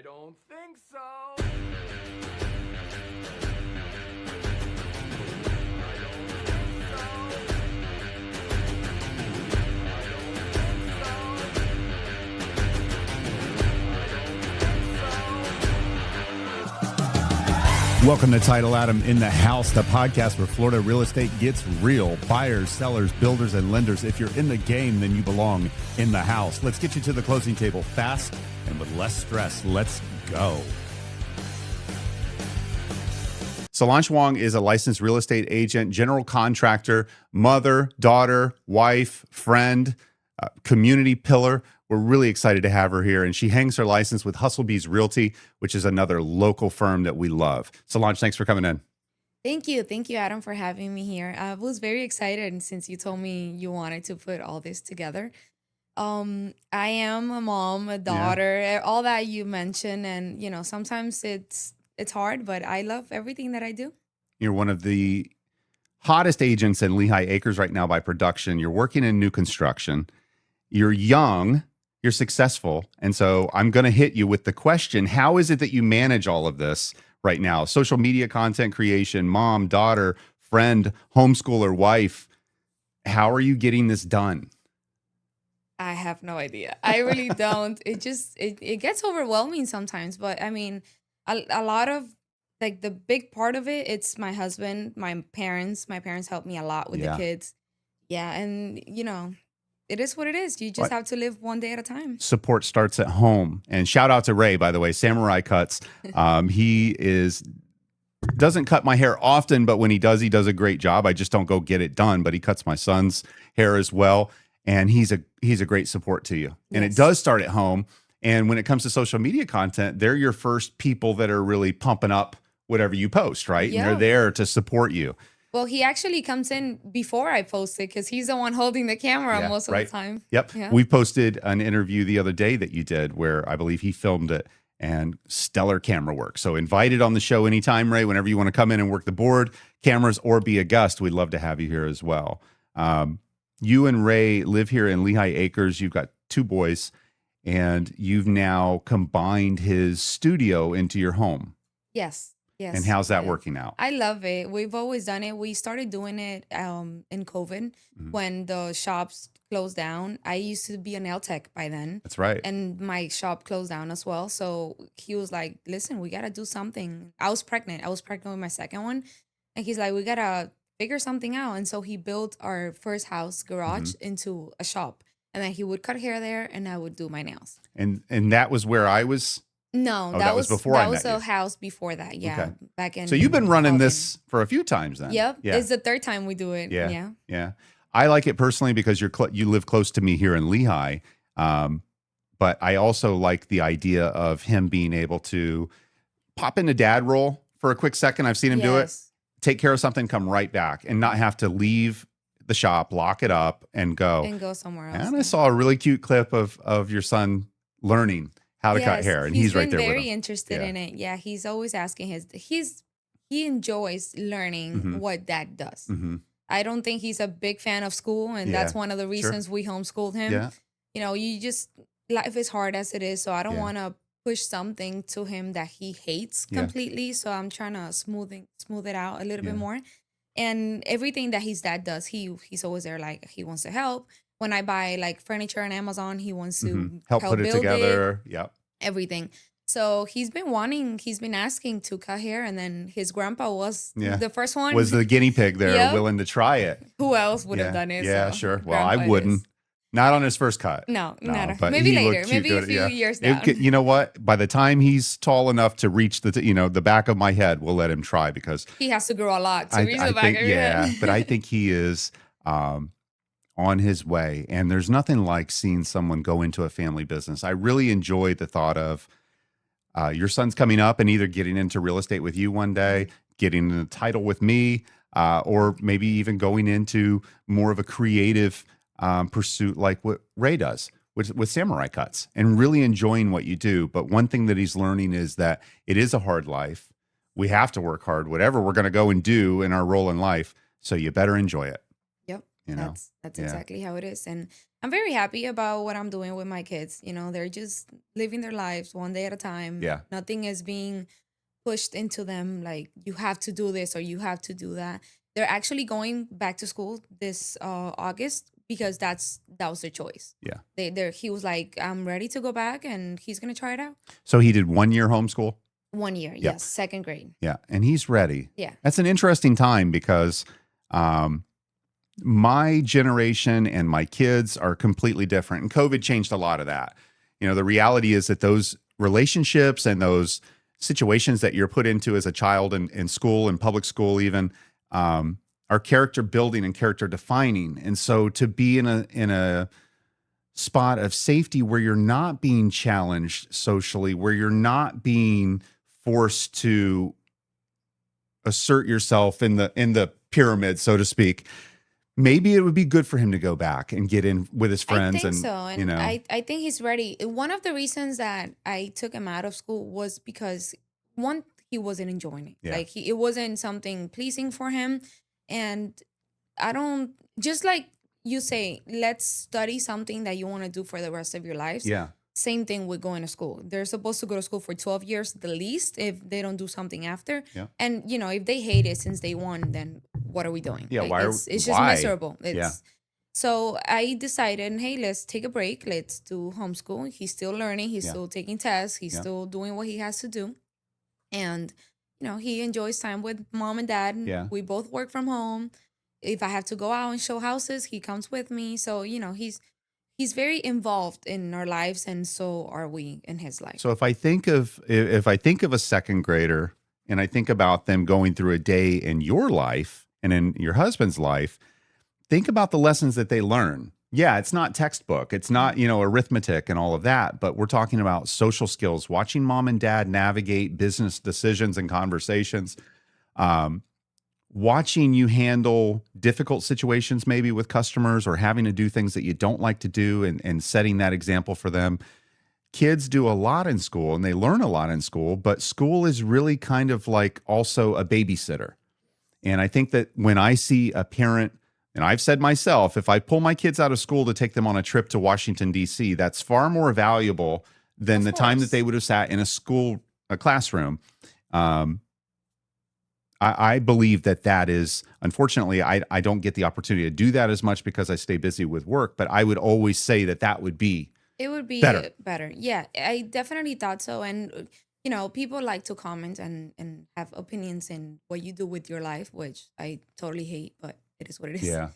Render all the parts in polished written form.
I don't think so. Welcome to Title Adam in the House, the podcast where Florida real estate gets real. Buyers, sellers, builders, and lenders. If you're in the game, then you belong in the house. Let's get you to the closing table fast and with less stress. Let's go. Solanch Wong is a licensed real estate agent, general contractor, mother, daughter, wife, friend, community pillar. We're really excited to have her here, and she hangs her license with Hustlebees Realty, which is another local firm that we love. Solanch, thanks for coming in. Thank you. Thank you, Adam, for having me here. I was very excited since you told me you wanted to put all this together. I am a mom, a daughter, all that you mentioned, and sometimes it's hard, but I love everything that I do. You're one of the hottest agents in Lehigh Acres right now by production. You're working in new construction. You're young. You're successful. And so I'm going to hit you with the question, how is it that you manage all of this right now? Social media content creation, mom, daughter, friend, homeschooler, wife. How are you getting this done? I have no idea. I really don't. It gets overwhelming sometimes. But I mean, a lot of like the big part of it, it's my husband, my parents. My parents help me a lot with the kids. Yeah. And, it is what it is. You just have to live one day at a time. Support starts at home. And shout out to Ray, by the way, Samurai Cuts. He doesn't cut my hair often, but when he does a great job. I just don't go get it done, but he cuts my son's hair as well. And he's a great support to you. And it does start at home. And when it comes to social media content, they're your first people that are really pumping up whatever you post, right? Yeah. And they're there to support you. Well, he actually comes in before I post it because he's the one holding the camera most of the time. Yep. Yeah. We posted an interview the other day that you did where I believe he filmed it, and stellar camera work. So invited on the show anytime, Ray, whenever you want to come in and work the board, cameras, or be a guest, we'd love to have you here as well. You and Ray live here in Lehigh Acres. You've got 2 boys, and you've now combined his studio into your home. Yes. Yes. And how's that working out? I love it. We've always done it. We started doing it in COVID when the shops closed down. I used to be a nail tech by then. That's right. And my shop closed down as well. So he was like, listen, we got to do something. I was pregnant with my second one. And he's like, we got to figure something out. And so he built our first house garage into a shop. And then he would cut hair there and I would do my nails. And that was where I was? No, that was before that was a house before that. Yeah. Okay. Back in. So you've been running this for a few times then. Yep. Yeah. It's the 3rd time we do it. Yeah. Yeah. I like it personally because you live close to me here in Lehigh. But I also like the idea of him being able to pop into dad role for a quick second. I've seen him do it. Take care of something, come right back, and not have to leave the shop, lock it up, and go somewhere else. And I saw a really cute clip of your son learning how to cut hair, and he's right there with him. He's very interested in it. Yeah, he's always asking he enjoys learning what dad does. I don't think he's a big fan of school, and that's one of the reasons we homeschooled him. Yeah. Life is hard as it is, so I don't want to push something to him that he hates completely. So I'm trying to smooth it out a little bit more. And everything that his dad does, he's always there. Like, he wants to help. When I buy like furniture on Amazon, he wants to help put it together. Yep. Everything. So he's been asking to cut hair, and then his grandpa was the first one. Was the guinea pig there, willing to try it. Who else would have done it? Yeah, so sure. Well, I wouldn't. Not on his first cut. No, but maybe later. Maybe a few years down. You know what? By the time he's tall enough to reach the back of my head, we'll let him try, because he has to grow a lot to reach the back of your head. But I think he is on his way. And there's nothing like seeing someone go into a family business. I really enjoy the thought of your son's coming up and either getting into real estate with you one day, getting in a title with me, or maybe even going into more of a creative pursuit like what Ray does with Samurai Cuts, and really enjoying what you do. But one thing that he's learning is that it is a hard life. We have to work hard, whatever we're going to go and do in our role in life. So you better enjoy it. Yep. That's exactly how it is. And I'm very happy about what I'm doing with my kids. You know, they're just living their lives one day at a time. Yeah. Nothing is being pushed into them like you have to do this or you have to do that. They're actually going back to school this August because that was their choice. Yeah. He was like, I'm ready to go back, and he's gonna try it out. So he did 1 year homeschool? 1 year, Yeah. yes, second grade. Yeah. And he's ready. Yeah. That's an interesting time because my generation and my kids are completely different. And COVID changed a lot of that. You know, the reality is that those relationships and those situations that you're put into as a child in school and public school even are character building and character defining. And so to be in a spot of safety where you're not being challenged socially, where you're not being forced to assert yourself in the pyramid, so to speak, maybe it would be good for him to go back and get in with his friends. I think and so. And you know, I think he's ready. One of the reasons that I took him out of school was because one, he wasn't enjoying it. Yeah. Like it wasn't something pleasing for him. And I don't, just like you say, let's study something that you want to do for the rest of your lives. yeah, Same thing with going to school. They're supposed to go to school for 12 years the least if they don't do something after. Yeah. And you know, if they hate it since day one, then what are we doing? Yeah, Like, why it's just why? miserable. Yeah. So I decided, hey, let's take a break. Let's do homeschool. He's still learning. He's Yeah. still taking tests. He's Yeah. still doing what he has to do. And, you know, he enjoys time with mom and dad. Yeah. We both work from home. If I have to go out and show houses, he comes with me. So, you know, he's very involved in our lives, and so are we in his life. So if I think of a second grader and I think about them going through a day in your life and in your husband's life, think about the lessons that they learn. Yeah, it's not textbook. It's not, arithmetic and all of that, but we're talking about social skills, watching mom and dad navigate business decisions and conversations, watching you handle difficult situations maybe with customers or having to do things that you don't like to do and setting that example for them. Kids do a lot in school and they learn a lot in school, but school is really kind of like also a babysitter. And I think that when I see a parent, and I've said myself, if I pull my kids out of school to take them on a trip to Washington, D.C., that's far more valuable than the time that they would have sat in a classroom. I believe that is, unfortunately, I don't get the opportunity to do that as much because I stay busy with work, but I would always say that would be It would be better. better. Yeah, I definitely thought so. And, you know, people like to comment and have opinions in what you do with your life, which I totally hate, but it is what it is. Yeah.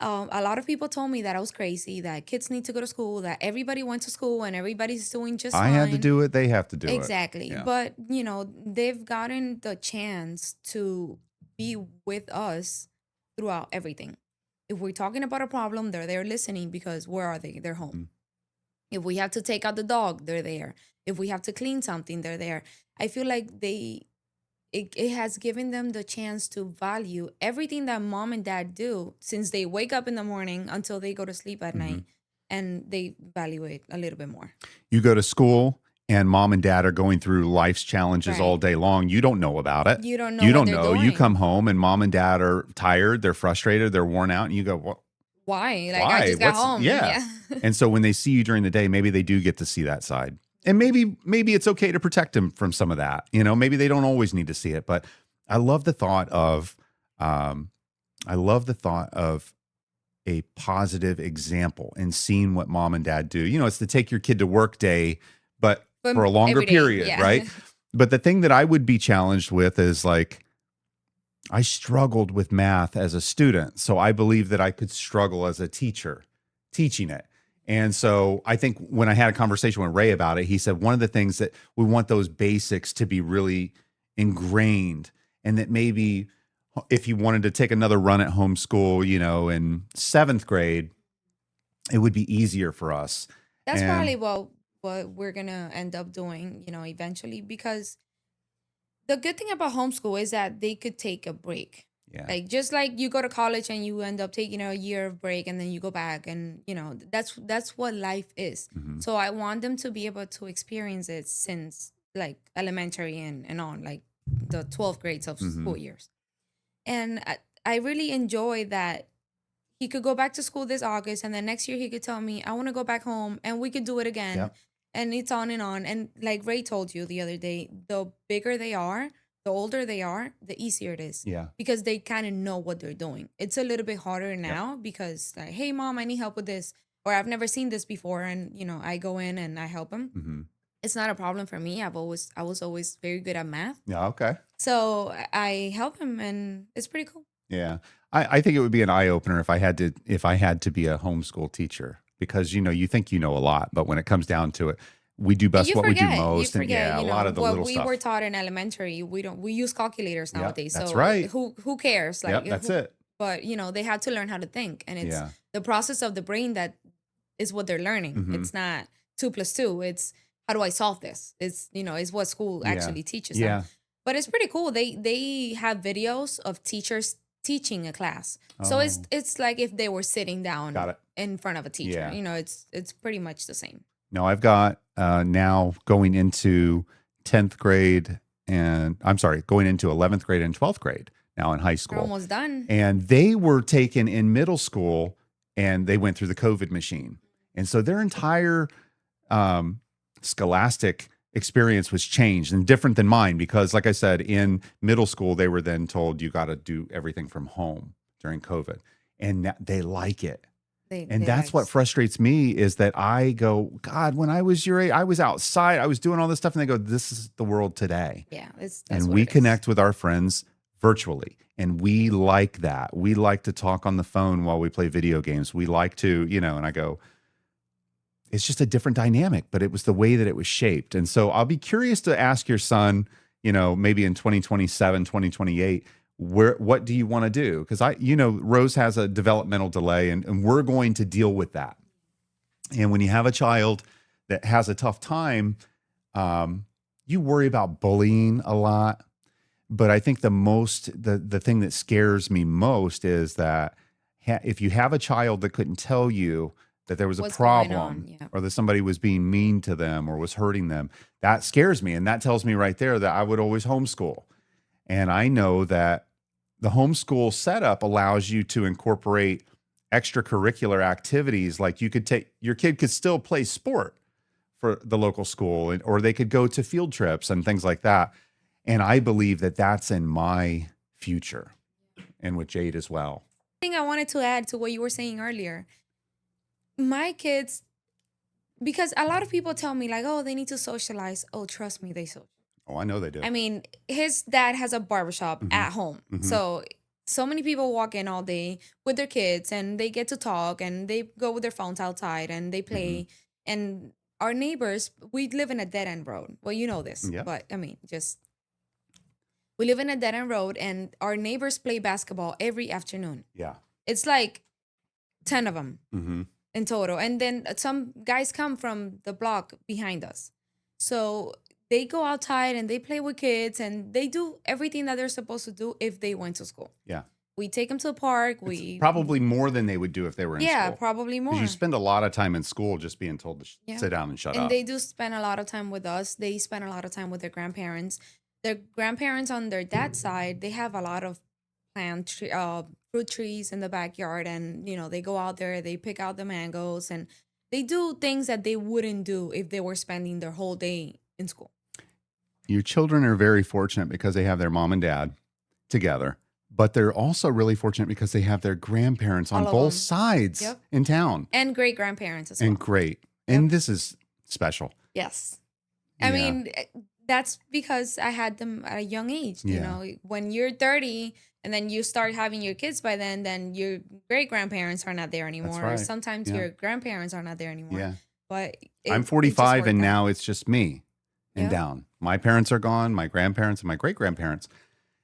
A lot of people told me that I was crazy, that kids need to go to school, that everybody went to school and everybody's doing just fine. I had to do it. They have to do it. Exactly. Yeah. But, you know, they've gotten the chance to be with us throughout everything. If we're talking about a problem, they're there listening because where are they? They're home. Mm. If we have to take out the dog, they're there. If we have to clean something, they're there. I feel like it has given them the chance to value everything that mom and dad do since they wake up in the morning until they go to sleep at night, and they value it a little bit more. You go to school and mom and dad are going through life's challenges Right. all day long. You don't know about it. You don't know You what don't they're know. You doing. come home and mom and dad are tired, they're frustrated, they're worn out, and you go, "Well, Why? Like, why? I just got home. Yeah. And so when they see you during the day, maybe they do get to see that side. And maybe it's okay to protect them from some of that. You know, maybe they don't always need to see it. But I love the thought of a positive example and seeing what mom and dad do. You know, it's the take your kid to work day, but for a longer every day, period, yeah. right? But the thing that I would be challenged with is like, I struggled with math as a student. So I believe that I could struggle as a teacher teaching it. And so I think when I had a conversation with Ray about it, he said one of the things that we want those basics to be really ingrained, and that maybe if he wanted to take another run at homeschool, you know, in 7th grade, it would be easier for us. That's probably what we're going to end up doing, you know, eventually, because the good thing about homeschool is that they could take a break. Yeah. Like, just like you go to college and you end up taking a year of break and then you go back, and, you know, that's what life is. Mhm. So I want them to be able to experience it since like elementary and on, like the 12th grades of school years. And I really enjoy that he could go back to school this August, and then next year he could tell me, I want to go back home, and we could do it again. Yep. And it's on and on. And like Ray told you the other day, the bigger they are, the older they are, the easier it is. Yeah. Because they kind of know what they're doing. It's a little bit harder now because like, hey mom, I need help with this, or I've never seen this before, and I go in and I help them. Mm-hmm. It's not a problem for me. I was always very good at math. Yeah. Okay. So I help him, and it's pretty cool. Yeah. I think it would be an eye opener if I had to be a homeschool teacher, because you think you know a lot, but when it comes down to it, we do best what we do most. You forget, and a lot of the little we stuff. were taught in elementary. We use calculators nowadays. That's so right. Who cares? Like that's it. But they had to learn how to think, and it's the process of the brain that is what they're learning. Mm-hmm. It's not 2 + 2. It's how do I solve this? It's is what school actually teaches them. But it's pretty cool. They have videos of teachers teaching a class. So it's like if they were sitting down in front of a teacher. It's pretty much the same. No, I've got now going into 10th grade going into 11th grade and 12th grade now in high school. We're almost done. And they were taken in middle school, and they went through the COVID machine. And so their entire scholastic experience was changed and different than mine, because like I said, in middle school, they were then told you got to do everything from home during COVID, and they like it. That's what frustrates me, is that I go, God, when I was your age, I was outside, I was doing all this stuff, and they go, this is the world today. Yeah. And we connect with our friends virtually, and we like that. We like to talk on the phone while we play video games. We like to, and I go, it's just a different dynamic, but it was the way that it was shaped. And so I'll be curious to ask your son, maybe in 2027, 2028, what do you want to do? Because Rose has a developmental delay, and we're going to deal with that. And when you have a child that has a tough time, you worry about bullying a lot. But I think the thing that scares me most is that if you have a child that couldn't tell you that there was a problem, or that somebody was being mean to them or was hurting them, that scares me. And that tells me right there that I would always homeschool. And I know that the homeschool setup allows you to incorporate extracurricular activities. Like your kid could still play sport for the local school, or they could go to field trips and things like that. And I believe that that's in my future, and with Jade as well. Thing I wanted to add to what you were saying earlier, my kids, because a lot of people tell me like, oh, they need to socialize. Oh, trust me, they socialize. Oh, I know they do. I mean, his dad has a barbershop at home. Mm-hmm. So many people walk in all day with their kids, and they get to talk, and they go with their phones outside, and they play. Mm-hmm. And our neighbors, we live in a dead end road. Well, you know this, but I mean, we live in a dead end road, and our neighbors play basketball every afternoon. Yeah. It's like 10 of them. Mm-hmm. In total. And then some guys come from the block behind us. So they go outside and they play with kids, and they do everything that they're supposed to do if they went to school. Yeah. We take them to the park. It's probably more than they would do if they were in school. Yeah, probably more. Because you spend a lot of time in school just being told to sit down and shut up. And they do spend a lot of time with us. They spend a lot of time with their grandparents. Their grandparents on their dad's side, they have a lot of fruit trees in the backyard, and they go out there, they pick out the mangoes, and they do things that they wouldn't do if they were spending their whole day in school. Your children are very fortunate because they have their mom and dad together, but they're also really fortunate because they have their grandparents on both sides in town, and great grandparents as well. And great, and this is special. Yes, I mean, that's because I had them at a young age. You know, when you're 30 and then you start having your kids by then your great grandparents are not there anymore. That's right. Or sometimes your grandparents are not there anymore. Yeah. But I'm 45 and now it's just me and down. My parents are gone, my grandparents and my great grandparents.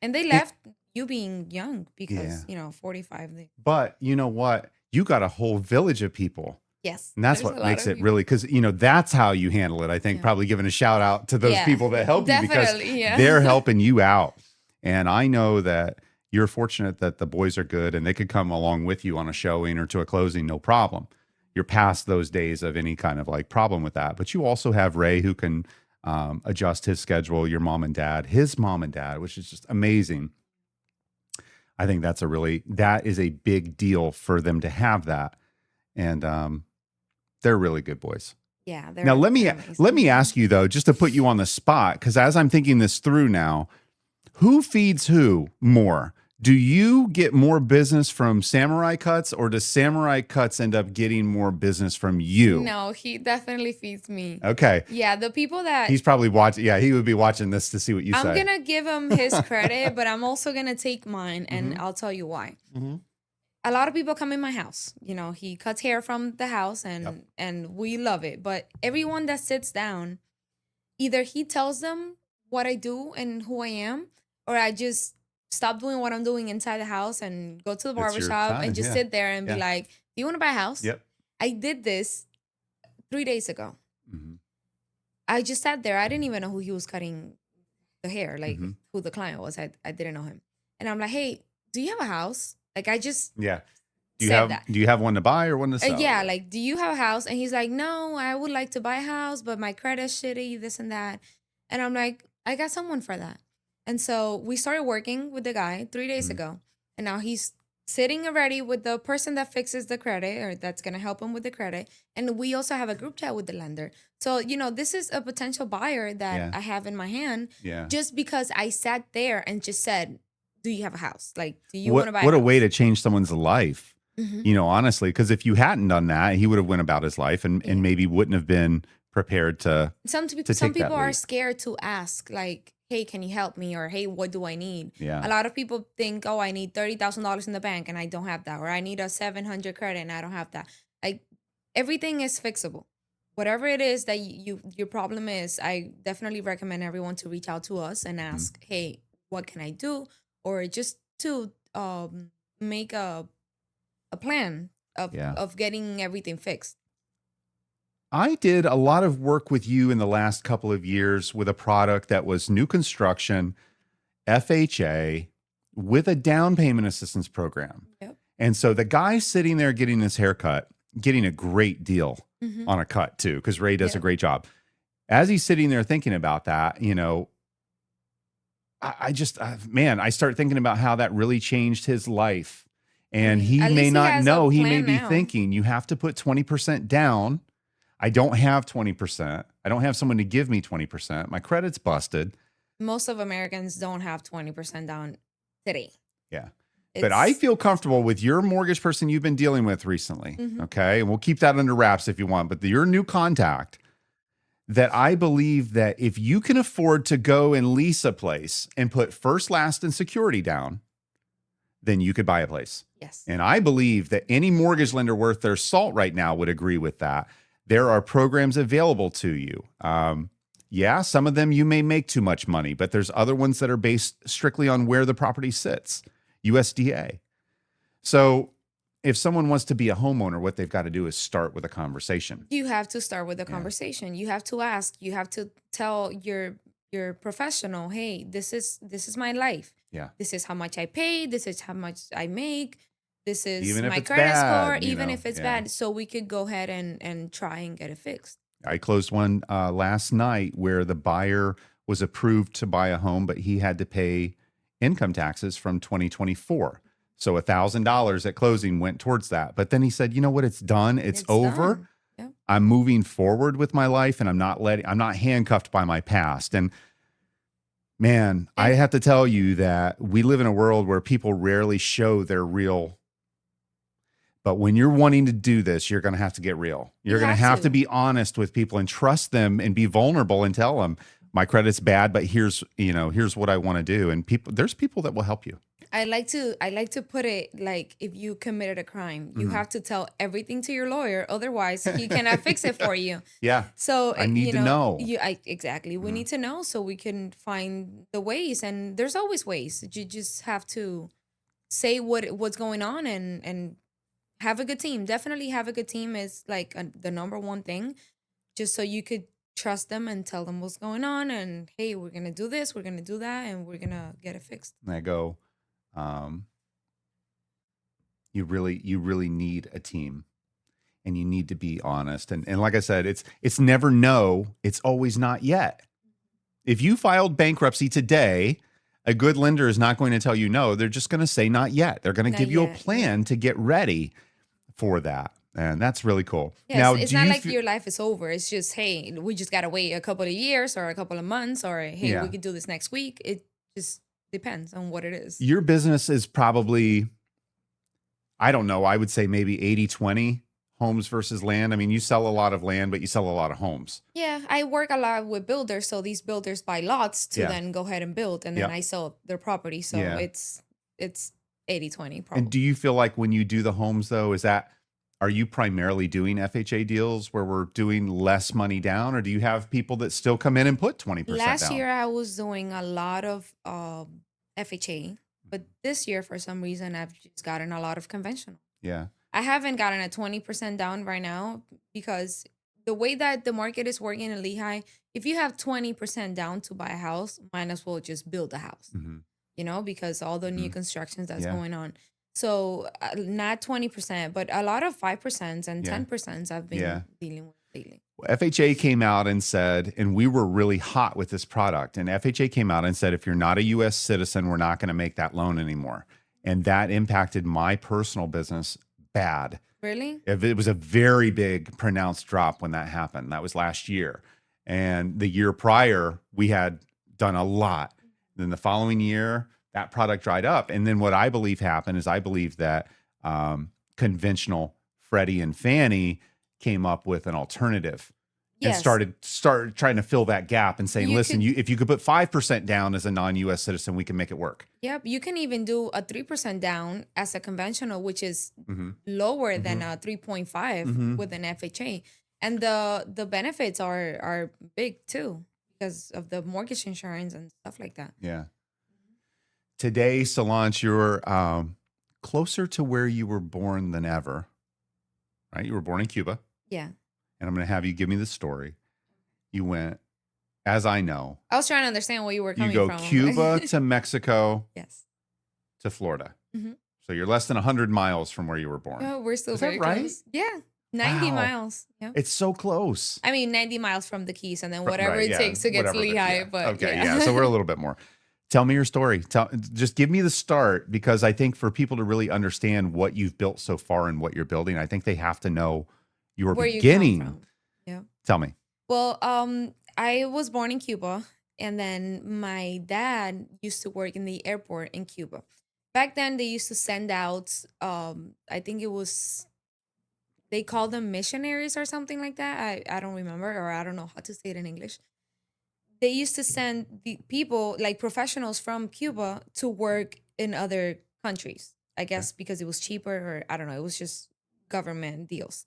And they left you being young because, 45. But you know what? You got a whole village of people. Yes. And that's what makes it really, because, that's how you handle it. I think probably giving a shout out to those people that help you, because they're helping you out. And I know that you're fortunate that the boys are good and they could come along with you on a showing or to a closing, no problem. You're past those days of any kind of like problem with that. But you also have Ray, who can adjust his schedule, your mom and dad, his mom and dad, which is just amazing. I think that is a big deal for them to have that. And they're really good boys. Yeah. Now let me amazing. ask you though, just to put you on the spot, because as I'm thinking this through now, who feeds who more? Do you get more business from Samurai Cuts, or does Samurai Cuts end up getting more business from you? No, he definitely feeds me. Okay. Yeah, the people that he's probably watching. Yeah, he would be watching this to see what you say. I'm gonna give him his credit, but I'm also gonna take mine, and I'll tell you why. A lot of people come in my house. You know, he cuts hair from the house, and we love it. But everyone that sits down, either he tells them what I do and who I am, or I just stop doing what I'm doing inside the house and go to the barbershop and just sit there and be like, "Do you want to buy a house?" Yep. I did this 3 days ago. I just sat there. I didn't even know who he was cutting the hair, like who the client was. I didn't know him. And I'm like, "Hey, do you have a house?" Like, I just do you have one to buy or one to sell? yeah, like, "Do you have a house?" And he's like, "No, I would like to buy a house, but my credit's shitty, this and that." And I'm like, "I got someone for that." And so we started working with the guy 3 days ago. And now he's sitting already with the person that fixes the credit, or that's going to help him with the credit. And we also have a group chat with the lender. So, you know, this is a potential buyer that I have in my hand just because I sat there and just said, "Do you have a house? Like, do you want to buy a house?" What a way to change someone's life, you know, honestly, because if you hadn't done that, he would have went about his life and maybe wouldn't have been prepared to Some people are scared to ask, like, "Hey, can you help me?" Or, "Hey, what do I need?" Yeah. A lot of people think, "Oh, I need $30,000 in the bank and I don't have that," or "I need a 700 credit and I don't have that." Like, everything is fixable. Whatever it is that your problem is, I definitely recommend everyone to reach out to us and ask, "Hey, what can I do?" Or just to make a plan of getting everything fixed. I did a lot of work with you in the last couple of years with a product that was new construction, FHA, with a down payment assistance program. Yep. And so the guy sitting there getting his haircut, getting a great deal on a cut too, because Ray does a great job. As he's sitting there thinking about that, you know, I start thinking about how that really changed his life. And he may not know, he may be thinking, you have to put 20% down. I don't have 20%. I don't have someone to give me 20%. My credit's busted. Most of Americans don't have 20% down today. Yeah. But I feel comfortable with your mortgage person you've been dealing with recently. Okay. And we'll keep that under wraps if you want. But your new contact, that I believe that if you can afford to go and lease a place and put first, last, and security down, then you could buy a place. Yes. And I believe that any mortgage lender worth their salt right now would agree with that. There are programs available to you. Some of them you may make too much money, but there's other ones that are based strictly on where the property sits, USDA. So if someone wants to be a homeowner, what they've got to do is start with a conversation. You have to start with a conversation. You have to ask. You have to tell your professional, "Hey, this is my life. Yeah. This is how much I pay. This is how much I make. This is even my credit score, even if it's bad." So we could go ahead and try and get it fixed. I closed one last night where the buyer was approved to buy a home, but he had to pay income taxes from 2024. So $1,000 at closing went towards that. But then he said, "You know what? It's done. It's over. Done. Yep. I'm moving forward with my life, and I'm not handcuffed by my past." And man, I have to tell you that we live in a world where people rarely show their real. But when you're wanting to do this, you're going to have to get real. You're going to have to be honest with people and trust them and be vulnerable and tell them, "My credit's bad, but here's what I want to do." And there's people that will help you. I like to put it like, if you committed a crime, you have to tell everything to your lawyer. Otherwise, he cannot fix it for you. Yeah. So I need to know. Exactly. We need to know so we can find the ways. And there's always ways. You just have to say what's going on and have a good team. Definitely have a good team is like the number one thing, just so you could trust them and tell them what's going on. And, "Hey, we're going to do this, we're going to do that, and we're going to get it fixed." And I go, you really need a team, and you need to be honest. And like I said, it's never no, it's always not yet. If you filed bankruptcy today, A good lender is not going to tell you no. They're just going to say not yet. They're going to Not give you a yet. plan to get ready for that. And that's really cool. Yes, Now, it's do not you like your life is over. It's just, hey, we just gotta wait a couple of years or a couple of months, or hey, we Yeah. could do this next week. It just depends on what it is. Your business is probably, I don't know, I would say maybe 80-20 homes versus land. I mean, you sell a lot of land, but you sell a lot of homes. Yeah, I work a lot with builders, so these builders buy lots to Yeah. then go ahead and build, and then Yep. I sell their property. So Yeah. it's 80-20 And probably. do you feel like when you do the homes though, are you primarily doing FHA deals where we're doing less money down, or do you have people that still come in and put 20% Last down? year I was doing a lot of FHA, but this year for some reason I've just gotten a lot of conventional. Yeah. I haven't gotten a 20% down right now because the way that the market is working in Lehigh, if you have 20% down to buy a house, might as well just build a house, because all the new constructions that's going on. So not 20%, but a lot of 5% and 10% I've been dealing with lately. FHA came out and said, and we were really hot with this product, and FHA came out and said, if you're not a U.S. citizen, we're not going to make that loan anymore. And that impacted my personal business bad. Really? It was a very big pronounced drop when that happened. That was last year. And the year prior, we had done a lot. Then the following year, that product dried up. And then what I believe happened is I believe that conventional Freddie and Fannie came up with an alternative and started trying to fill that gap and saying, listen, if you could put 5% down as a non-US citizen, we can make it work. Yep. You can even do a 3% down as a conventional, which is lower than a 3.5 with an FHA. And the benefits are big too because of the mortgage insurance and stuff like that. Yeah. Today, Solanch, you're closer to where you were born than ever, right? You were born in Cuba. Yeah. And I'm going to have you give me the story. You went, as I know. I was trying to understand where you were coming from. You go Cuba to Mexico. Yes. To Florida. So you're less than 100 miles from where you were born. Oh, we're still Is very that right? close. Yeah. 90 miles. Yeah. It's so close. I mean, 90 miles from the Keys and then whatever it takes to get to Lehigh. But okay, yeah. So we're a little bit more. Tell me your story. Just give me the start, because I think for people to really understand what you've built so far and what you're building, I think they have to know your where beginning. You come from. Yeah. Tell me. Well, I was born in Cuba, and then my dad used to work in the airport in Cuba. Back then, they used to send out, I think they called them missionaries or something like that. I don't remember, or I don't know how to say it in English. They used to send the people, like professionals from Cuba, to work in other countries, I guess because it was cheaper, or I don't know. It was just government deals.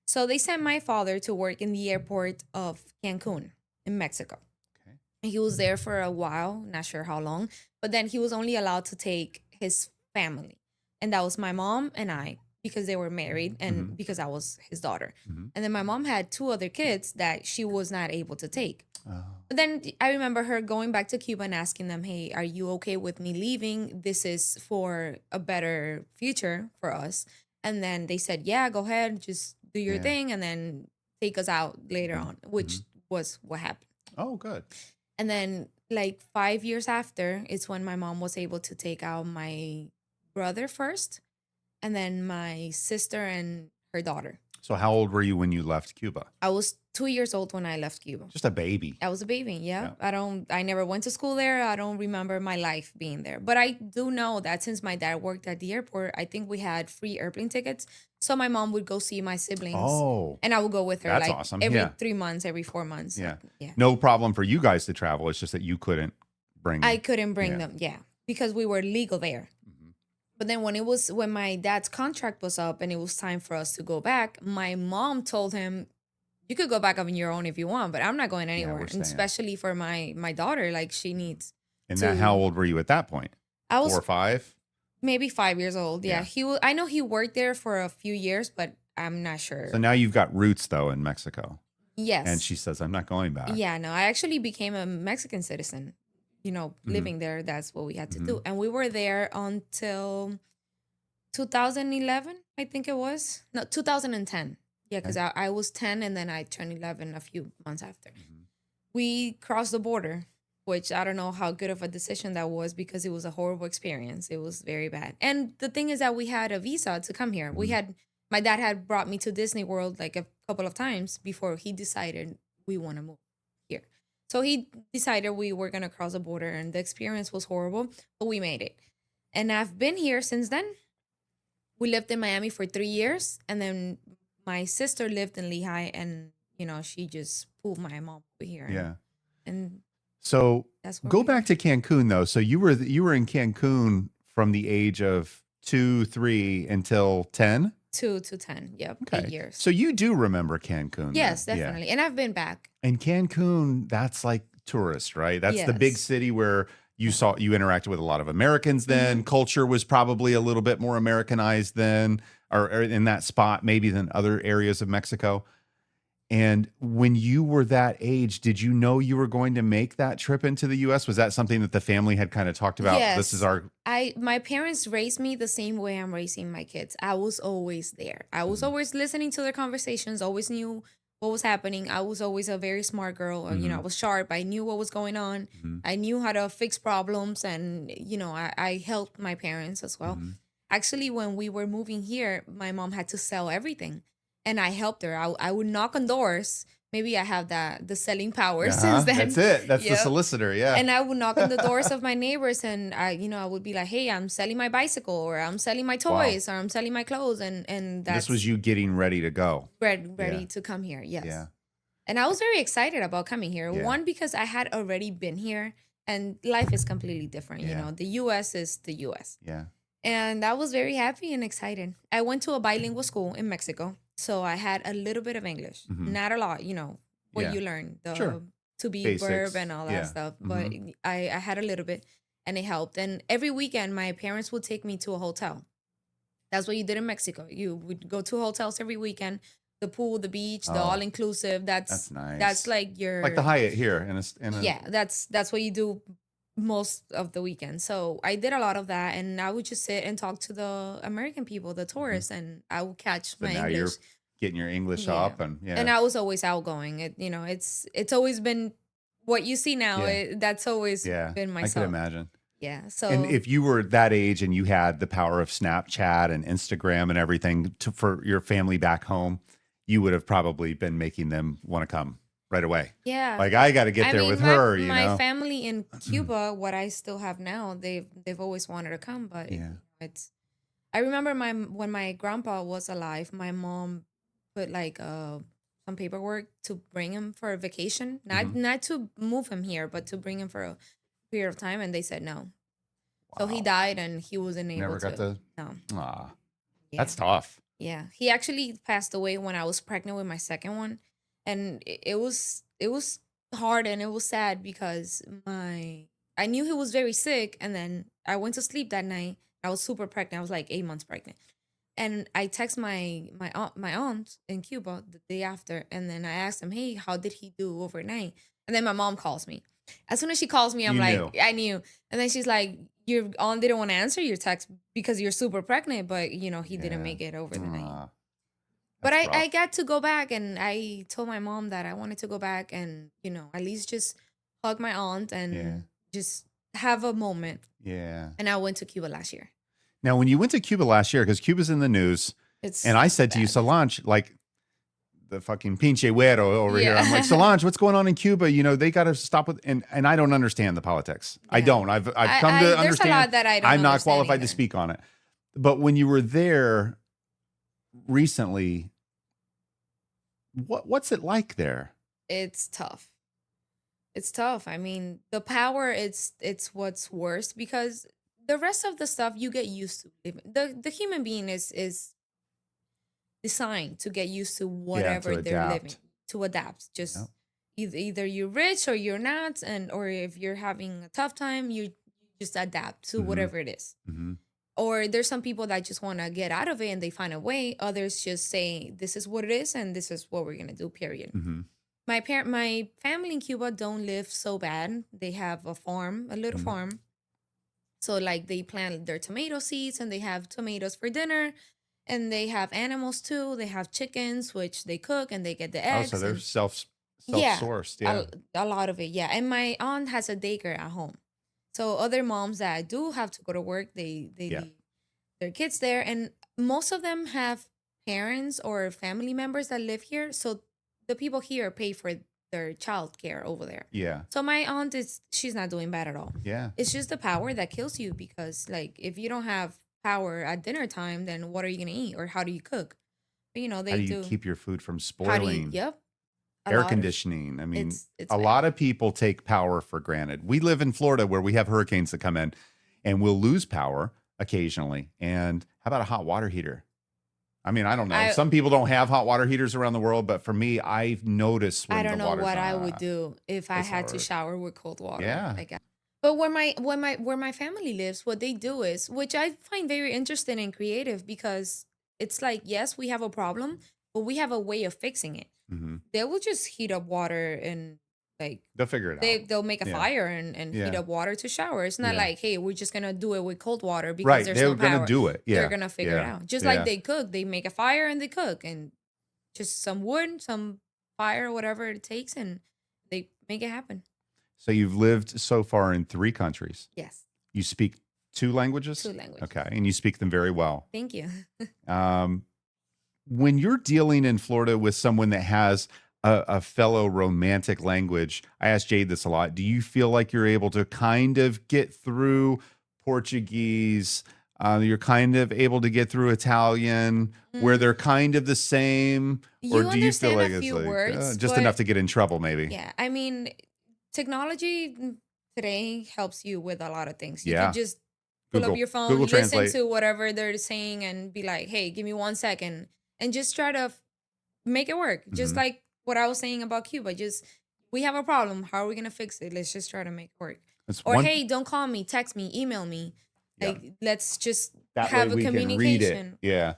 So they sent my father to work in the airport of Cancun in Mexico. Okay. He was there for a while, not sure how long, but then he was only allowed to take his family. And that was my mom and I, because they were married and because I was his daughter. And then my mom had 2 other kids that she was not able to take. Oh. But then I remember her going back to Cuba and asking them, hey, are you okay with me leaving? This is for a better future for us. And then they said, yeah, go ahead, just do your thing and then take us out later on, which was what happened. Oh, good. And then like 5 years after, it's when my mom was able to take out my brother first, and then my sister and her daughter. So how old were you when you left Cuba? I was 2 years old when I left Cuba. Just a baby. I was a baby, yeah. I never went to school there. I don't remember my life being there. But I do know that since my dad worked at the airport, I think we had free airplane tickets. So my mom would go see my siblings. Oh. And I would go with her. That's like awesome. Every 3 months, every 4 months. Yeah. Yeah. No problem for you guys to travel. It's just that you couldn't bring them. I couldn't bring them, because we were legal there. But then when my dad's contract was up and it was time for us to go back, my mom told him, you could go back on your own if you want, but I'm not going anywhere. And especially for my daughter, like she needs. And then how old were you at that point? I was 4 or 5? Maybe 5 years old. Yeah. I know he worked there for a few years, but I'm not sure. So now you've got roots though in Mexico. Yes. And she says, I'm not going back. Yeah, no, I actually became a Mexican citizen. Living there, that's what we had to do. And we were there until 2011, I think it was. No, 2010. Yeah, because I was 10 and then I turned 11 a few months after. We crossed the border which I don't know how good of a decision that was because it was a horrible experience. It was very bad. And the thing is that we had a visa to come here. My dad had brought me to Disney World like a couple of times before he decided we want to move here. So he decided we were going to cross the border, and the experience was horrible, but we made it. And I've been here since then. We lived in Miami for 3 years, and then my sister lived in Lehigh, and she just pulled my mom over here. Yeah. And so go back to Cancun though. So you were in Cancun from the age of 2, 3 until 10? 2 to 10. Yep. Okay. 8 years. So you do remember Cancun? Yes, definitely. Yeah. And I've been back. And Cancun, that's like tourist, right? That's the big city where you interacted with a lot of Americans then. Culture was probably a little bit more Americanized then, or in that spot maybe than other areas of Mexico. And when you were that age, did you know you were going to make that trip into the U.S.? Was that something that the family had kind of talked about? Yes. This is my parents raised me the same way I'm raising my kids. I was always there. I was always listening to their conversations, always knew what was happening. I was always a very smart girl. I was sharp. I knew what was going on. I knew how to fix problems. And, I helped my parents as well. Actually, when we were moving here, my mom had to sell everything. And I helped her. I would knock on doors. Maybe I have the selling power since then. That's it. That's the solicitor. Yeah. And I would knock on the doors of my neighbors, and I would be like, "Hey, I'm selling my bicycle, or I'm selling my toys, or I'm selling my clothes." And this was you getting ready to go. Ready to come here. Yes. Yeah. And I was very excited about coming here. Yeah. One, because I had already been here, and life is completely different. You know, the U.S. is the U.S. Yeah. And I was very happy and excited. I went to a bilingual school in Mexico. So I had a little bit of English, not a lot, what you learn, the to be basics, verb and all that stuff. But I had a little bit, and it helped. And every weekend, my parents would take me to a hotel. That's what you did in Mexico. You would go to hotels every weekend, the pool, the beach, the all-inclusive. That's nice. That's like the Hyatt here. That's what you do most of the weekend. So I did a lot of that, and I would just sit and talk to the American people, the tourists, and I would catch my English. You're getting your English up, and I was always outgoing. It's always been what you see now. That's always been myself. I can imagine. Yeah. So, and if you were that age and you had the power of Snapchat and Instagram and everything for your family back home, you would have probably been making them want to come right away. Yeah. Like, I got to get there with her, my family in Cuba, what I still have now, they've always wanted to come, but I remember when my grandpa was alive, my mom put like some paperwork to bring him for a vacation, not to move him here, but to bring him for a period of time, and they said no. Wow. So he died, and he wasn't able to. No. Yeah. That's tough. Yeah. He actually passed away when I was pregnant with my second one. And it was hard, and it was sad because I knew he was very sick, and then I went to sleep that night. I was super pregnant. I was like 8 months pregnant. And I text my aunt in Cuba the day after, and then I asked him, "Hey, how did he do overnight?" And then my mom calls me. As soon as she calls me, I'm I knew. And then she's like, "Your aunt didn't want to answer your text because you're super pregnant, but he didn't make it over the night." But I got to go back, and I told my mom that I wanted to go back and, at least just hug my aunt and just have a moment. Yeah. And I went to Cuba last year. Now, when you went to Cuba last year, because Cuba's in the news, and I said to you, Solanch, like the fucking pinche güero over here, I'm like, Solanch, what's going on in Cuba? They got to stop with, and I don't understand the politics. Yeah. I don't. I've come to understand. There's a lot that I don't I'm not qualified to speak on it. But when you were there recently, what's it like there? It's tough. It's tough. I mean, the power, it's what's worse, because the rest of the stuff you get used to living. The human being is designed to get used to whatever they're living, to adapt. Just either you're rich or you're not, or if you're having a tough time, you just adapt to whatever it is. Or there's some people that just want to get out of it and they find a way. Others just say, this is what it is and this is what we're going to do, period. My family in Cuba don't live so bad. They have a farm, a little farm. So like they plant their tomato seeds and they have tomatoes for dinner, and they have animals too. They have chickens, which they cook, and they get the eggs. Oh, so they're self-sourced. Yeah. A lot of it. Yeah. And my aunt has a daycare at home. So other moms that do have to go to work, they leave their kids there. And most of them have parents or family members that live here. So the people here pay for their child care over there. Yeah. So my aunt she's not doing bad at all. Yeah. It's just the power that kills you, because like if you don't have power at dinner time, then what are you gonna eat, or how do you cook? But, How they do you do. keep your food from How do you? spoiling? Yep. Air conditioning. I mean, It's a bad. lot of people take power for granted. We live in Florida where we have hurricanes that come in and we'll lose power occasionally. And how about a hot water heater? I mean, I don't know. Some people don't have hot water heaters around the world, but for me, I've noticed when I don't the know water's what not I would hot. do if I It's had to hard. shower with cold water. Yeah. But where my family lives, what they do is, which I find very interesting and creative, because it's like, yes, we have a problem, but we have a way of fixing it. Mm-hmm. They will just heat up water and like They'll figure it out. they'll make a Yeah. fire and heat Yeah. up water to shower. It's not Yeah. like, hey, we're just gonna do it with cold water because Right. there's They're no going to power. do it. Yeah. They're gonna figure it Yeah. out. Just Yeah. like they cook, they make a fire and they cook, and just some wood, some fire, whatever it takes, and they make it happen. So you've lived so far in 3 countries. Yes. You speak 2 languages? 2 languages. Okay. And you speak them very well. Thank you. When you're dealing in Florida with someone that has a fellow romantic language, I ask Jade this a lot. Do you feel like you're able to kind of get through Portuguese? You're kind of able to get through Italian, where they're kind of the same? Or do you feel understand like a it's few like words, just but enough to get in trouble, maybe? yeah, I mean, technology today helps you with a lot of things. You Yeah. can just pull Google. up your phone, Google listen Translate. to whatever they're saying, and be like, "Hey, give me 1 second," and just try to make it work. Just Mhm. like what I was saying about Cuba. Just, we have a problem. How are we gonna fix it? Let's just try to make it work. That's Or one. hey, don't call me, text me, email me. Yeah. Like, let's just That have way a we can read it. communication. Yeah.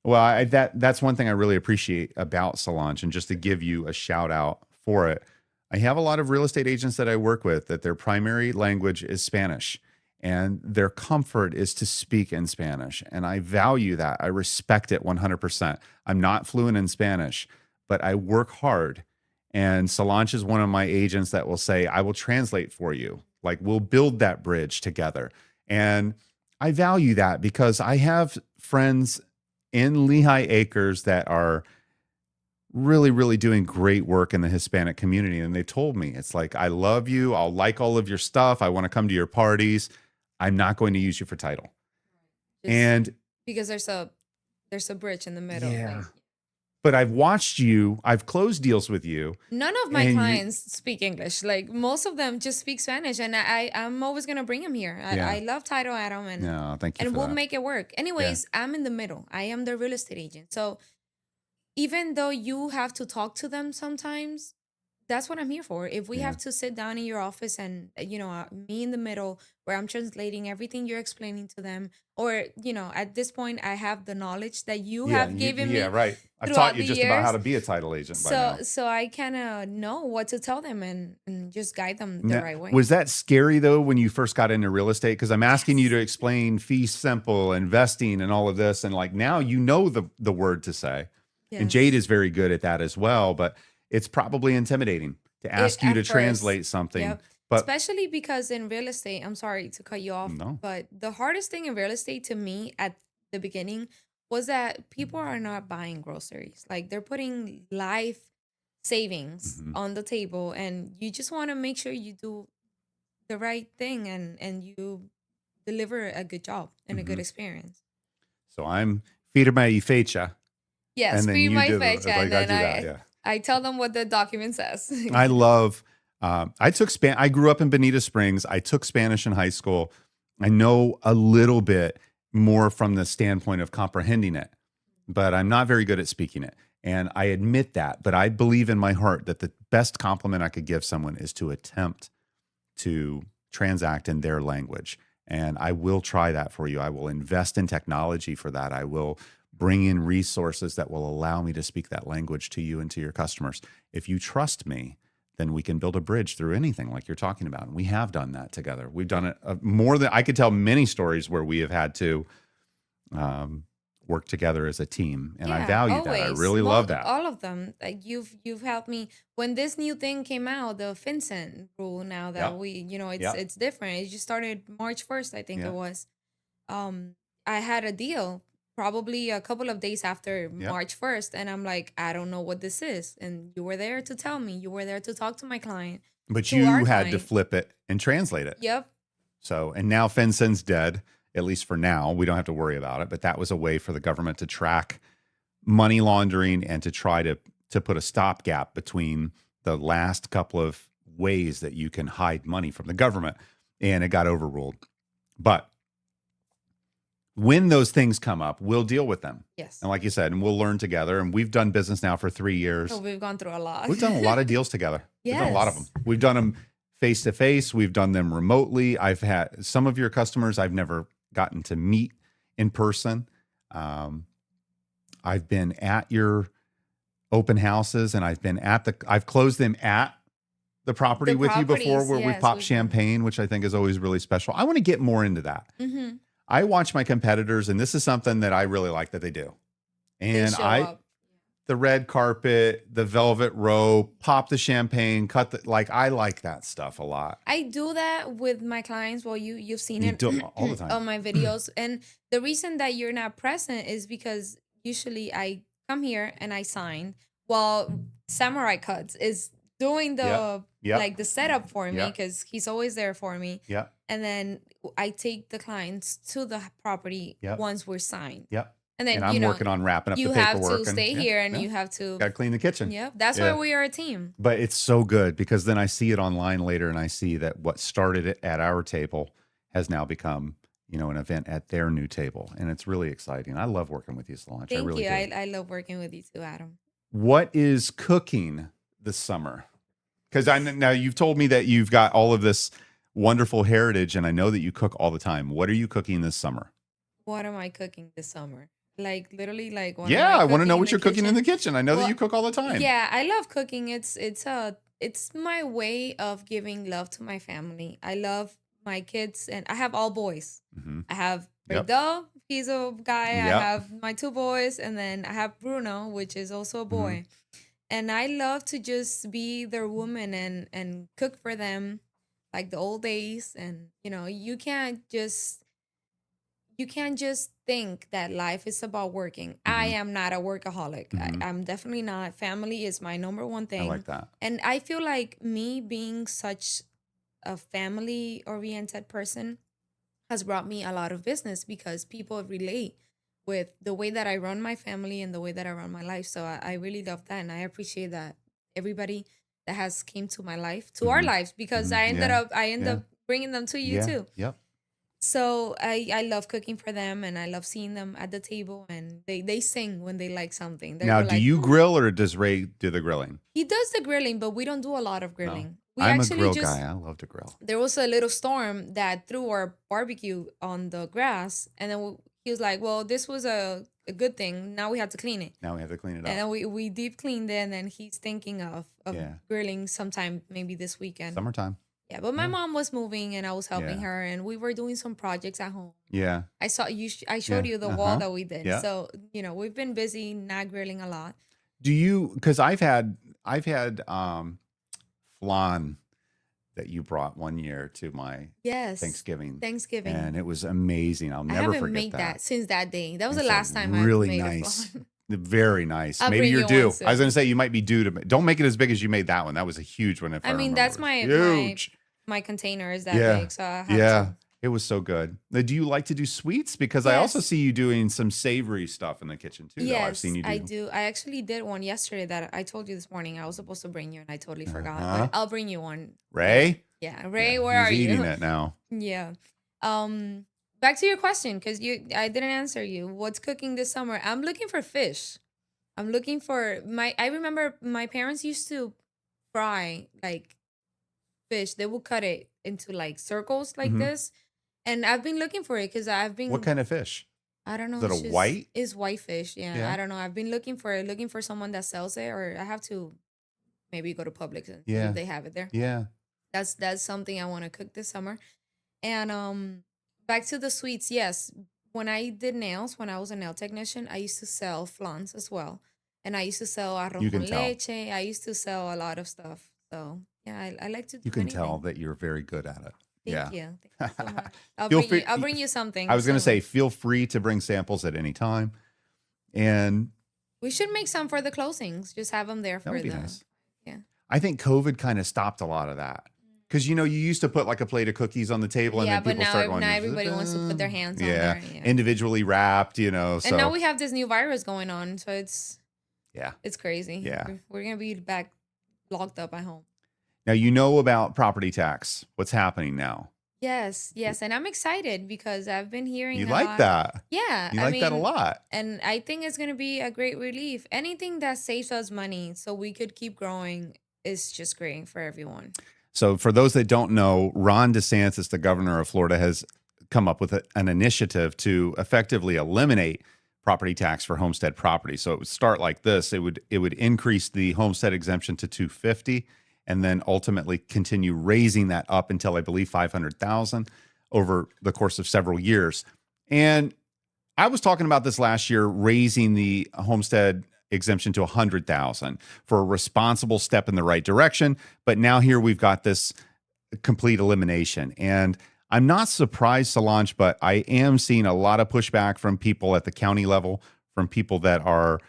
Well, that's one thing I really appreciate about Solanch, and just to give you a shout out for it. I have a lot of real estate agents that I work with that their primary language is Spanish, and their comfort is to speak in Spanish. And I value that. I respect it 100%. I'm not fluent in Spanish, but I work hard. And Solanch is one of my agents that will say, I will translate for you. Like, we'll build that bridge together. And I value that because I have friends in Lehigh Acres that are really, really doing great work in the Hispanic community. And they told me, it's like, I love you. I'll like all of your stuff. I want to come to your parties. I'm not going to use you for title. And because there's a bridge in the middle. Yeah. Like, but I've watched you, I've closed deals with you. none of my And clients speak English. Like, most of them just speak Spanish, and I'm always gonna bring them here. Yeah. I love Title Adam, and No, thank you and for we'll that. make it work. Anyways, I'm in the middle. I am the real estate agent. So even though you have to talk to them sometimes, that's what I'm here for. If we Yeah. have to sit down in your office and, me in the middle, where I'm translating everything you're explaining to them, or, at this point, I have the knowledge that you have given me. Yeah, right. I've throughout taught you the just about how to years. be a title agent by now. So I kind of know what to tell them, and just guide them the Now, right way. was that scary though when you first got into real estate? Because I'm asking you to explain fee simple, investing, and all of this, and like now you know the word to say. And Yes. Jade is very good at that as well, but it's probably intimidating to ask you at to first, translate something. Yep. But Especially because in real estate, I'm sorry to cut you off, No. but the hardest thing in real estate to me at the beginning was that people are not buying groceries. Like, they're putting life savings Mhm. on the table, and you just want to make sure you do the right thing, and you deliver a good job and a good Mhm. experience. so I'm firma y fecha. Yes, And then free you my do the- fecha, like, and then I do that, yeah. I tell them what the document says. I love. I grew up in Bonita Springs. I took Spanish in high school. I know a little bit more from the standpoint of comprehending it, but I'm not very good at speaking it. And I admit that. But I believe in my heart that the best compliment I could give someone is to attempt to transact in their language. And I will try that for you. I will invest in technology for that. I will bring in resources that will allow me to speak that language to you and to your customers. If you trust me, then we can build a bridge through anything like you're talking about. And we have done that together. We've done it more than I could tell many stories where we have had to work together as a team. And I Yeah, value that. I always. really love that. All of them. Like you've helped me when this new thing came out, the FinCEN rule. Now that Yep. we, Yep. it's different. It just started March 1st, I think it Yep. was. I had a deal probably a couple of days after Yep. March 1st, and I'm like, I don't know what this is. And you were there to tell me. You were there to talk to my client, But to our you had to client. flip it and translate it. Yep. So, and now FinCEN's dead, at least for now. We don't have to worry about it. But that was a way for the government to track money laundering and to try to put a stopgap between the last couple of ways that you can hide money from the government. And it got overruled. But when those things come up, we'll deal with them. Yes. And like you said, and we'll learn together. And we've done business now for 3 years. Oh, we've gone through a lot. We've done a lot of deals together. Yes. We've done a lot of them. We've done them face to face. We've done them remotely. I've had some of your customers I've never gotten to meet in person. I've been at your open houses, and I've closed them at the property with you before, where we've popped champagne, which I think is always really special. I want to get more into that. Mm-hmm. I watch my competitors, and this is something that I really like that they do. And the red carpet, the velvet rope, pop the champagne, I like that stuff a lot. I do that with my clients. Well, you've seen You it do all the time on my videos. And the reason that you're not present is because usually I come here and I sign while Samurai Cuts is doing the like the setup for me, because he's always there for me. Yeah. And then I take the clients to the property once we're signed. Yep. And then I'm working on wrapping up the paperwork. You have to stay here, and you have to got to clean the kitchen. Yeah, that's why we are a team. But it's so good, because then I see it online later, and I see that what started it at our table has now become, an event at their new table, and it's really exciting. I love working with you, Solanch. Thank I really you. do. I love working with you too, Adam. What is cooking this summer? Because now you've told me that you've got all of this wonderful heritage, and I know that you cook all the time. What are you cooking this summer? What am I cooking this summer? Like literally, like I want to know what you're cooking in the kitchen. I know that you cook all the time. Yeah, I love cooking. It's my way of giving love to my family. I love my kids, and I have all boys. Mm-hmm. I have Riddle, he's a guy. I have my 2 boys, and then I have Bruno, which is also a boy. Mm-hmm. And I love to just be their woman and cook for them like the old days. And you can't just think that life is about working. Mm-hmm. I am not a workaholic. Mm-hmm. I'm definitely not. Family is my number one thing. I like that. And I feel like me being such a family-oriented person has brought me a lot of business, because people relate with the way that I run my family and the way that I run my life. So I really love that, and I appreciate that everybody that has came to my life, to our lives, because I end up bringing them to you too. Yep. So I love cooking for them, and I love seeing them at the table, and they sing when they like something. Now, do you grill, or does Ray do the grilling? He does the grilling, but we don't do a lot of grilling. No. I'm a grill guy. I love to grill. There was a little storm that threw our barbecue on the grass, and then he was like, well, this was a good thing. Now we have to clean it. Now we have to clean it up. And then we deep cleaned it, and then he's thinking of grilling sometime maybe this weekend. Summertime. Yeah, but my mom was moving, and I was helping her, and we were doing some projects at home. Yeah. I showed you the wall that we did. Yeah. So, we've been busy not grilling a lot. Do you, because I've had flan that you brought one year to my Thanksgiving. And it was amazing. I'll never forget that. I haven't made that since that day. That was the last time I made nice. a flan. Very nice. I'll Maybe you're due. I was going to say you might be due to. Don't make it as big as you made that one. That was a huge one. I mean, that's my container is that big, so I have to. It was so good. Now, do you like to do sweets? Because I also see you doing some savory stuff in the kitchen too. Yes, I've seen you do. I do. I actually did one yesterday that I told you this morning. I was supposed to bring you, and I totally forgot. But I'll bring you one. Ray? Yeah, Ray, where are you? He's eating it now. Yeah. Back to your question, because I didn't answer you. What's cooking this summer? I'm looking for fish. I'm looking for I remember my parents used to fry like fish. They would cut it into like circles like this. And I've been looking for it because I've been. What kind of fish? I don't know. Is it a white? It's white fish. Yeah, I don't know. I've been looking for someone that sells it, or I have to maybe go to Publix and see if they have it there. Yeah. That's something I want to cook this summer. And back to the sweets. Yes, when I did nails, when I was a nail technician, I used to sell flans as well. And I used to sell arroz You can con tell. leche. I used to sell a lot of stuff. So yeah, I like to do You can tell anything. that you're very good at it. Thank you. Thank you so much. I'll bring you something. I was going to soon. say, feel free to bring samples at any time. And We should make some for the closings. Just have them there that for would be the. nice. Yeah. I think COVID kind of stopped a lot of that. Because, you used to put like a plate of cookies on the table and Yeah, then but people start going. now everybody wants to put their hands on there. Yeah. Individually wrapped, so. And now we have this new virus going on. So it's crazy. Yeah. We're going to be back locked up at home. Now, about property tax. What's happening now? Yes. And I'm excited because I've been hearing You like that? Yeah. You like that a lot. And I think it's going to be a great relief. Anything that saves us money so we could keep growing is just great for everyone. So for those that don't know, Ron DeSantis, the governor of Florida, has come up with an initiative to effectively eliminate property tax for homestead property. So it would start like this. It would increase the homestead exemption to $250 and then ultimately continue raising that up until I believe $500,000 over the course of several years. And I was talking about this last year, raising the homestead exemption to $100,000 for a responsible step in the right direction. But now here we've got this complete elimination. And I'm not surprised, Solanch, but I am seeing a lot of pushback from people at the county level, from people that are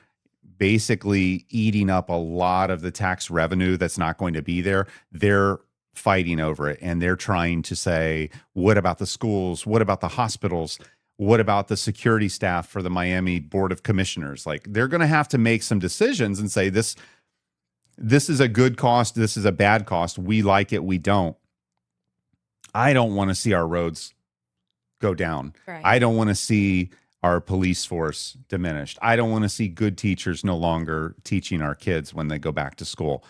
basically eating up a lot of the tax revenue that's not going to be there. They're fighting over it. And they're trying to say, what about the schools? What about the hospitals? What about the security staff for the Miami Board of Commissioners? Like, they're going to have to make some decisions and say, this is a good cost. This is a bad cost. We like it. We don't. I don't want to see our roads go down. Right. I don't want to see our police force diminished. I don't want to see good teachers no longer teaching our kids when they go back to school.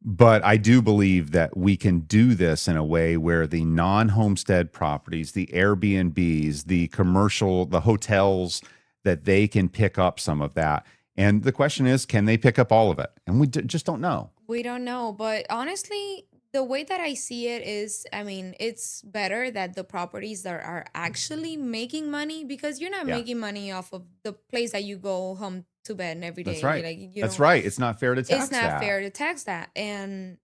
But I do believe that we can do this in a way where the non-homestead properties, the Airbnbs, the commercial, the hotels, that they can pick up some of that. And the question is, can they pick up all of it? And we just don't know. We don't know. But honestly, the way that I see it is, it's better that the properties that are actually making money, because you're not making money off of the place that you go home to bed every day. That's right. Like, That's right. It's not fair to tax that. It's not fair to tax that. And,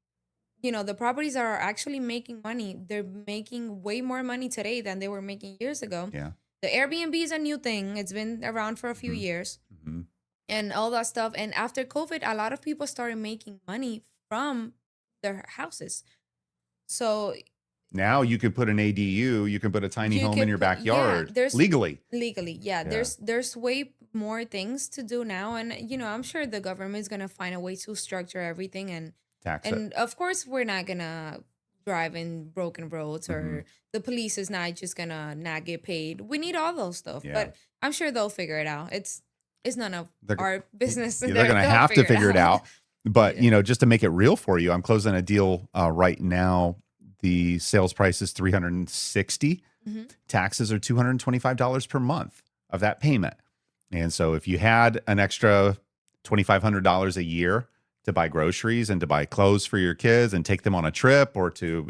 the properties that are actually making money, they're making way more money today than they were making years ago. Yeah. The Airbnb is a new thing. It's been around for a few years and all that stuff. And after COVID, a lot of people started making money from their houses. So now you could put an ADU, you can put a tiny home in your backyard legally. Legally, yeah. There's way more things to do now, and I'm sure the government is gonna find a way to structure everything and tax it. And of course, we're not gonna drive in broken roads, or the police is not just gonna not get paid. We need all those stuff, but I'm sure they'll figure it out. It's none of our business. They're gonna have to figure it out. But just to make it real for you, I'm closing a deal right now. The sales price is $360. Taxes are $225 per month of that payment. And so if you had an extra $2,500 a year to buy groceries and to buy clothes for your kids and take them on a trip, or to,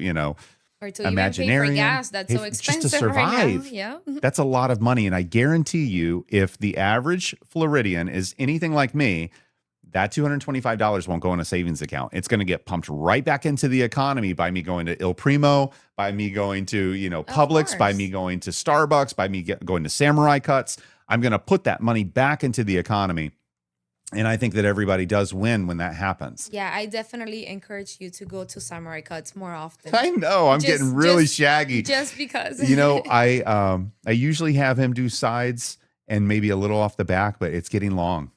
or to even pay for gas, that's so expensive just to survive. Right now. Yeah. That's a lot of money. And I guarantee you, if the average Floridian is anything like me, that $225 won't go in a savings account. It's going to get pumped right back into the economy by me going to Il Primo, by me going to, Publix, by me going to Starbucks, by me going to Samurai Cuts. I'm going to put that money back into the economy. And I think that everybody does win when that happens. Yeah, I definitely encourage you to go to Samurai Cuts more often. I know. I'm getting really shaggy. Just because. I usually have him do sides and maybe a little off the back, but it's getting long.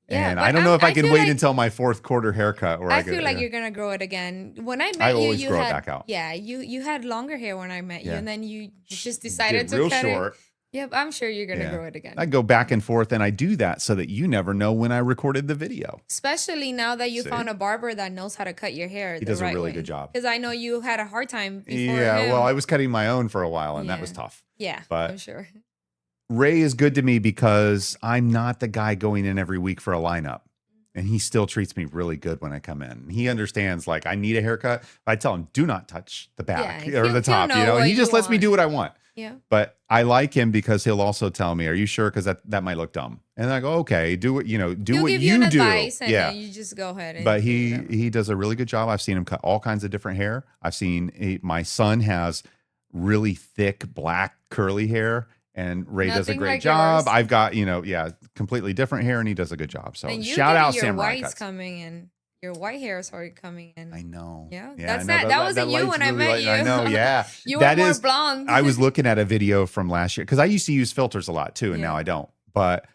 Yeah, and I don't know if I can wait until my fourth quarter haircut. Where I feel like you're gonna grow it again. When I met you, always grow it back out. Yeah, you had longer hair when I met you, and then you just decided to real cut short. It. Yep, I'm sure you're gonna grow it again. I go back and forth, and I do that so that you never know when I recorded the video. Especially now that you found a barber that knows how to cut your hair. He does a really good job. Because I know you had a hard time before. Yeah, well, I was cutting my own for a while, and that was tough. Yeah, but I'm sure. Ray is good to me because I'm not the guy going in every week for a lineup. And he still treats me really good when I come in. He understands, like, I need a haircut. I tell him, do not touch the back or the top. He just lets me do what I want. Yeah. But I like him because he'll also tell me, "Are you sure? Because that might look dumb." And I go, "Okay, do what do He'll what give you you an do." advice, and Yeah. then you just go ahead But and do whatever. he does a really good job. I've seen him cut all kinds of different hair. I've seen my son has really thick black curly hair, and Ray does a Nothing great like job. yours. I've got completely different hair, and he does a good job. So And you're shout out getting your Samurai whites Cuts. coming in. Your white hairs are coming in. I know. Yeah, Yeah, I that's know that. That that wasn't you light's when I really met light. you. I know. Yeah, You were that more is. blonde. I was looking at a video from last year because I used to use filters a lot too, and now Yeah. I don't. But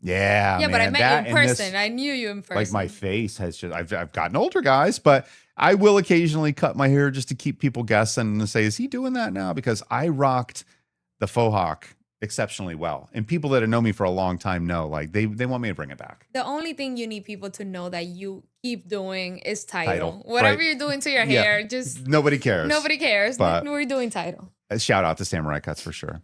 yeah, Yeah, but I man, met you in that and this. person. I knew you in person. Like my face has just I've gotten older, guys, but I will occasionally cut my hair just to keep people guessing and say, is he doing that now? Because I rocked the faux hawk exceptionally well. And people that have known me for a long time know, like they want me to bring it back. The only thing you need people to know that you keep doing is title. Title, Whatever right. you're doing to your Yeah. hair, just Nobody cares. nobody cares. But We're doing title. a shout out to Samurai Cuts for sure.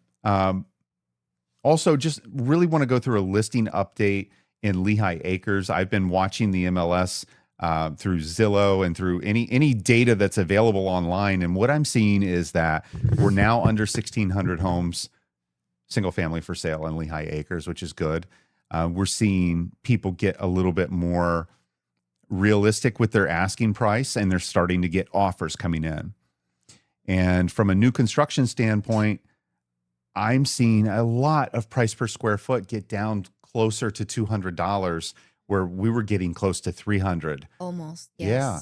Also, just really want to go through a listing update in Lehigh Acres. I've been watching the MLS through Zillow and through any data that's available online. And what I'm seeing is that we're now under 1,600 homes, single family for sale in Lehigh Acres, which is good. We're seeing people get a little bit more realistic with their asking price, and they're starting to get offers coming in. And from a new construction standpoint, I'm seeing a lot of price per square foot get down closer to $200, where we were getting close to $300. Almost. Yes. Yeah.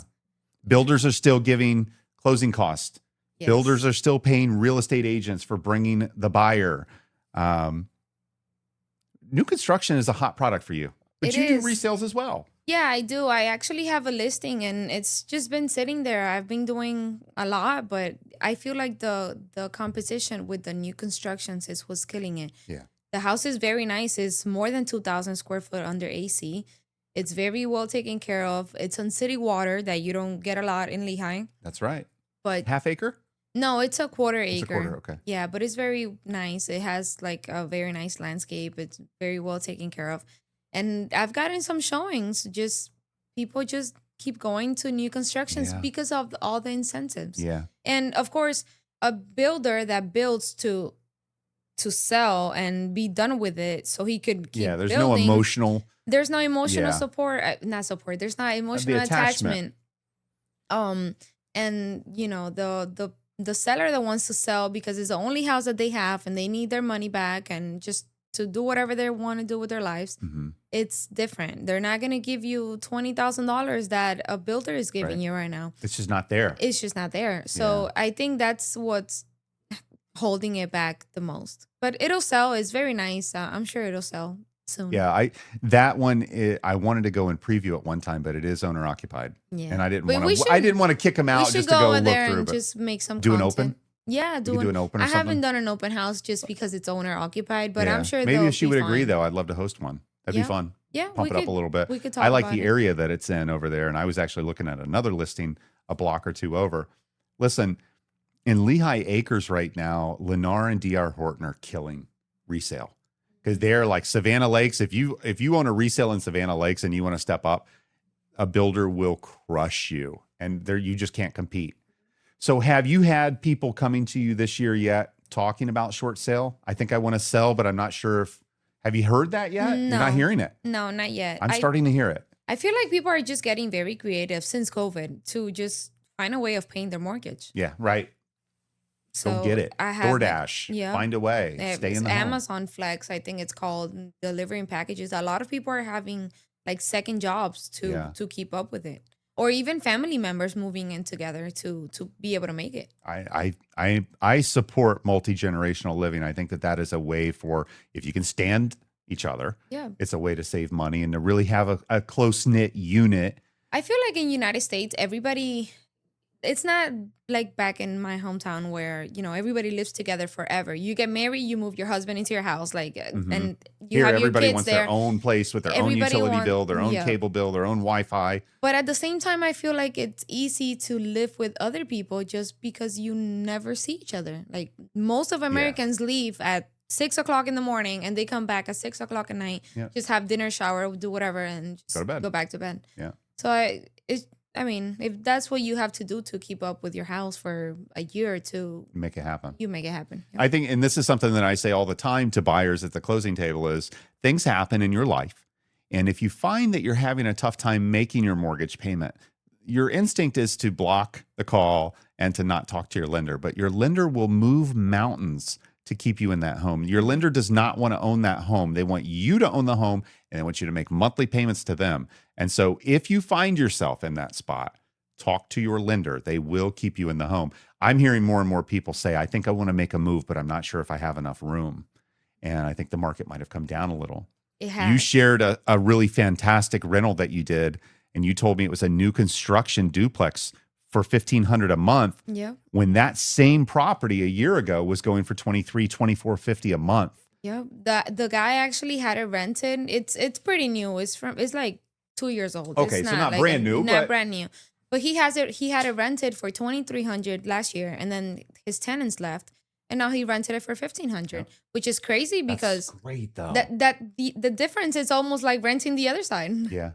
Builders are still giving closing costs. Yes. Builders are still paying real estate agents for bringing the buyer. New construction is a hot product for you, but you do resales as well. Yeah, I do. I actually have a listing, and it's just been sitting there. I've been doing a lot, but I feel like the competition with the new constructions is what's killing it. Yeah. The house is very nice. It's more than 2,000 square foot under AC. It's very well taken care of. It's on city water that you don't get a lot in Lehigh. That's right. But half acre? No, it's a quarter acre. It's a quarter, okay. Yeah, but it's very nice. It has like a very nice landscape. It's very well taken care of. And I've gotten some showings. Just people just keep going to new constructions because of all the incentives. Yeah. And of course, a builder that builds to sell and be done with it so he could keep there's building. no emotional. There's no emotional support. Not support. There's not emotional attachment. And you know, the seller that wants to sell because it's the only house that they have and they need their money back and just to do whatever they want to do with their lives. Mm-hmm. It's different. They're not going to give you $20,000 that a builder is giving you right now. It's just not there. It's just not there. So I think that's what's holding it back the most. But it'll sell. It's very nice. I'm sure it'll sell soon. Yeah, I wanted to go and preview it one time, but it is owner occupied. Yeah, and I didn't want to kick them out just to go look through. And just make some do content. an open. Yeah, do an open. Or I something? haven't done an open house just because it's owner occupied, but I'm sure maybe if she would agree though, I'd love to host one. That'd be fun. Yeah, pump it up a little bit. We could talk. I like the area that it's in over there, and I was actually looking at another listing a block or two over. Listen, in Lehigh Acres right now, Lennar and DR Horton are killing resale because they're like Savannah Lakes. If you own a resale in Savannah Lakes and you want to step up, a builder will crush you, and there you just can't compete. So have you had people coming to you this year yet talking about short sale? I think I want to sell, but I'm not sure if. Have you heard that yet? No. You're not hearing it. No, not yet. I'm starting to hear it. I feel like people are just getting very creative since COVID to just find a way of paying their mortgage. Yeah, right. So go get it. DoorDash. Yeah. Find a way. Stay in the Amazon home. Flex, I think it's called, delivering packages. A lot of people are having like second jobs to keep up with it. Or even family members moving in together to be able to make it. I support multi-generational living. I think that is a way for, if you can stand each other, it's a way to save money and to really have a close-knit unit. I feel like in the United States, everybody, it's not like back in my hometown where, you know, everybody lives together forever. You get married, you move your husband into your house, like, and you have your kids there. Everybody wants their own place with their own utility bill, their own cable bill, their own Wi-Fi. But at the same time, I feel like it's easy to live with other people just because you never see each other. Like most of Americans leave at 6 o'clock in the morning and they come back at 6 o'clock at night, just have dinner, shower, do whatever, and just go back to bed. Yeah. So I mean, if that's what you have to do to keep up with your house for a year or two, make it happen. You make it happen. Yep. I think, and this is something that I say all the time to buyers at the closing table, is things happen in your life. And if you find that you're having a tough time making your mortgage payment, your instinct is to block the call and to not talk to your lender. But your lender will move mountains to keep you in that home. Your lender does not want to own that home. They want you to own the home, and they want you to make monthly payments to them. And so if you find yourself in that spot, talk to your lender. They will keep you in the home. I'm hearing more and more people say, I think I want to make a move, but I'm not sure if I have enough room. And I think the market might have come down a little. It has. You shared a really fantastic rental that you did, and you told me it was a new construction duplex for $1,500 a month. Yeah. When that same property a year ago was going for $2450 a month. Yeah. The guy actually had it rented. It's pretty new. It's like 2 years old. Okay, it's so not like brand new, not but brand new. But he had it rented for $2,300 last year, and then his tenants left, and now he rented it for $1,500, which is crazy because that's great though. The difference is almost like renting the other side. Yeah.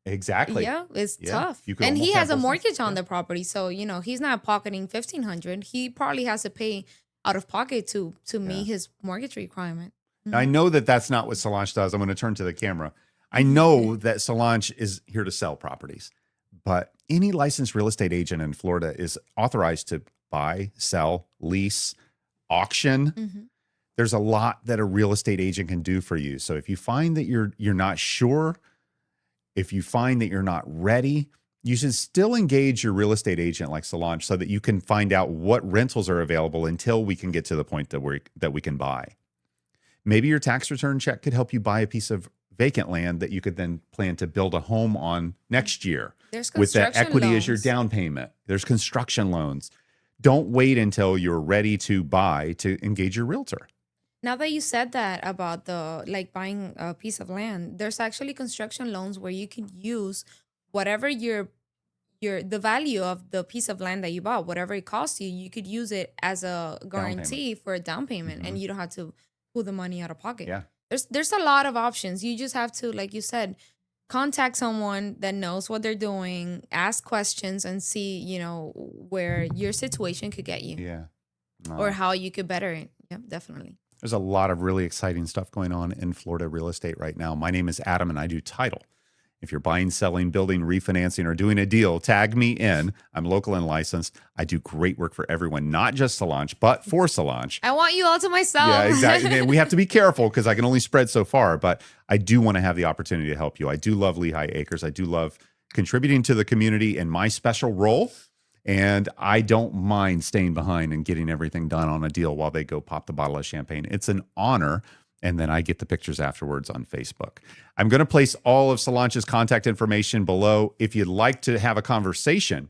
Exactly. Yeah, it's tough. You could And he almost has have a business. mortgage on the property, so he's not pocketing $1,500. He probably has to pay out of pocket to meet his mortgage requirement. Now, I know that that's not what Solanch does. I'm going to turn to the camera. I know that Solanch is here to sell properties, but any licensed real estate agent in Florida is authorized to buy, sell, lease, auction. Mm-hmm. There's a lot that a real estate agent can do for you. So if you find that you're not sure, if you find that you're not ready, you should still engage your real estate agent like Solanch so that you can find out what rentals are available until we can get to the point that we can buy. Maybe your tax return check could help you buy a piece of vacant land that you could then plan to build a home on next year. There's with that construction equity loans as your down payment. There's construction loans. Don't wait until you're ready to buy to engage your realtor. Now that you said that about buying a piece of land, there's actually construction loans where you can use whatever the value of the piece of land that you bought, whatever it costs you, you could use it as a guarantee for a down payment, and you don't have to pull the money out of pocket. Yeah. There's a lot of options. You just have to, like you said, contact someone that knows what they're doing, ask questions, and see, where your situation could get you. Yeah. Or how you could better it. Yeah, definitely. There's a lot of really exciting stuff going on in Florida real estate right now. My name is Adam, and I do title. If you're buying, selling, building, refinancing, or doing a deal, tag me in. I'm local and licensed. I do great work for everyone, not just Solanch, but for Solanch. I want you all to myself. Yeah, exactly. We have to be careful because I can only spread so far, but I do want to have the opportunity to help you. I do love Lehigh Acres. I do love contributing to the community in my special role. And I don't mind staying behind and getting everything done on a deal while they go pop the bottle of champagne. It's an honor. And then I get the pictures afterwards on Facebook. I'm going to place all of Solanch's contact information below. If you'd like to have a conversation,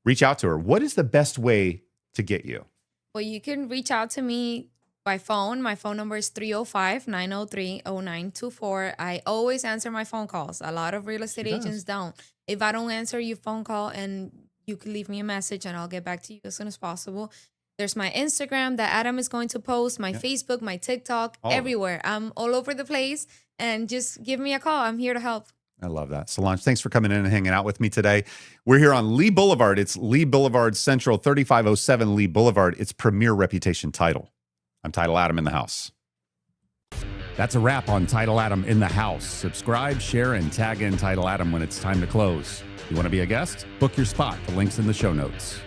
reach out to her. What is the best way to get you? Well, you can reach out to me by phone. My phone number is 305-903-0924. I always answer my phone calls. A lot of real estate agents don't. If I don't answer your phone call, and you can leave me a message and I'll get back to you as soon as possible. There's my Instagram that Adam is going to post, my Facebook, my TikTok, everywhere. I'm all over the place, and just give me a call. I'm here to help. I love that. Solanch, thanks for coming in and hanging out with me today. We're here on Lee Boulevard. It's Lee Boulevard Central, 3507 Lee Boulevard. It's Premier Reputation Title. I'm Title Adam in the house. That's a wrap on Title Adam in the house. Subscribe, share, and tag in Title Adam when it's time to close. You want to be a guest? Book your spot. The link's in the show notes.